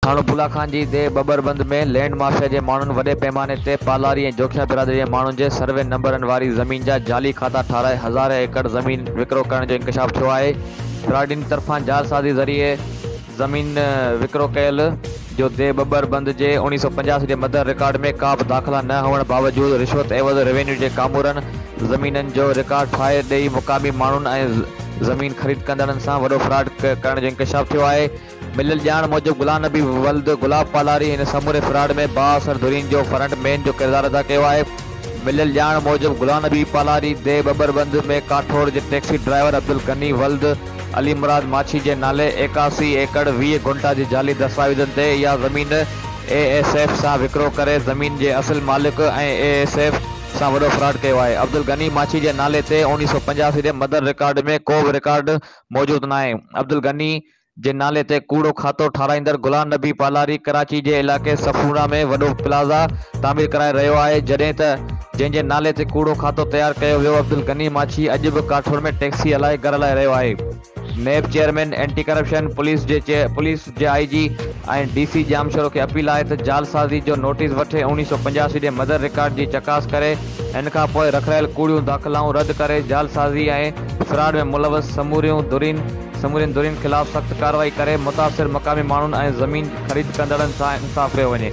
थाणो बुला खान जी दे बबरबंद में land mafia के माण्हुनि वॾे पैमाने ते पालारी ऐं जोखिया बिरादरी जे माण्हुनि जे सर्वे नंबरनि वारी ज़मीन जा जाली खाता ठाराए हज़ार एकड़ ज़मीन विकिरो करण जो इंकशाफ थियो आहे। फ्राडिन तरफ़ां जालसाज़ी ज़रिए ज़मीन विकिरो कयल जो दे बबरबंद जे 1985 जे मदर रिकॉर्ड में का बि दाख़िला न हुअण बावजूद रिश्वत एवज़ रेवेन्यू जे कामूरनि ज़मीननि जो रिकॉर्ड ठाहे ॾेई मुक़ामी माण्हुनि ऐं ज़मीन ख़रीद कंदड़नि सां वॾो फ्रॉड करण जो इंकशाफ थियो आहे। मिलियल ॼाण मूजिब गुलाम नबी वल्द गुलाब पालारी इन समूरे फ्रॉड में बाअसर धुरीन जो फ्रंट मैन जो किरदार अदा कयो आहे। मिलियल ॼाण मूजिब गुलाम नबी पालारी दे बबरबंद में काठोड़ जे टैक्सी ड्राइवर अब्दुल गनी वल्द अली मुराद माछी जे नाले 81 एकड़ 20 गुंठा जी जाली दस्तावेज़नि ते इहा ज़मीन ASF सां विकिरो करे ज़मीन जे असुल मालिक ऐं ASF सां वॾो फ्रॉड कयो आहे। अब्दुल गनी माछी जे नाले ते 1985 जे मदर रिकॉर्ड में को बि रिकॉर्ड मौजूदु न आहे। अब्दुल गनी जे नाले ते कूड़ो खातो ठाराईंदड़ गुलाम नबी पालारी कराची जे इलाइक़े सफूरा में वॾो प्लाज़ा तामीर कराए रहियो आहे, जॾहिं त जंहिंजे नाले ते कूड़ो खातो तयारु कयो वियो अब्दुल गनी माछी अॼु बि काठोड़ में टैक्सी हलाए घर हलाए रहियो आहे। नेब चेयरमैन एंटी करप्शन पुलिस जे IG ऐं DC जामशोरो खे अपील आहे त जालसाज़ी जो नोटिस वठे 1985 जे मदर रिकॉर्ड जी चकास करे इन खां पोइ रखियल कूड़ियूं दाख़िलाऊं रद्द करे जालसाज़ी ऐं फ्रॉड में मुलवस समूरियुनि धुरीन ख़िलाफ़ सख़्त कार्रवाई करे मुतासिर मक़ामी माण्हुनि ऐं ज़मीन ख़रीद कंदड़नि सां इंसाफ़ कयो वञे।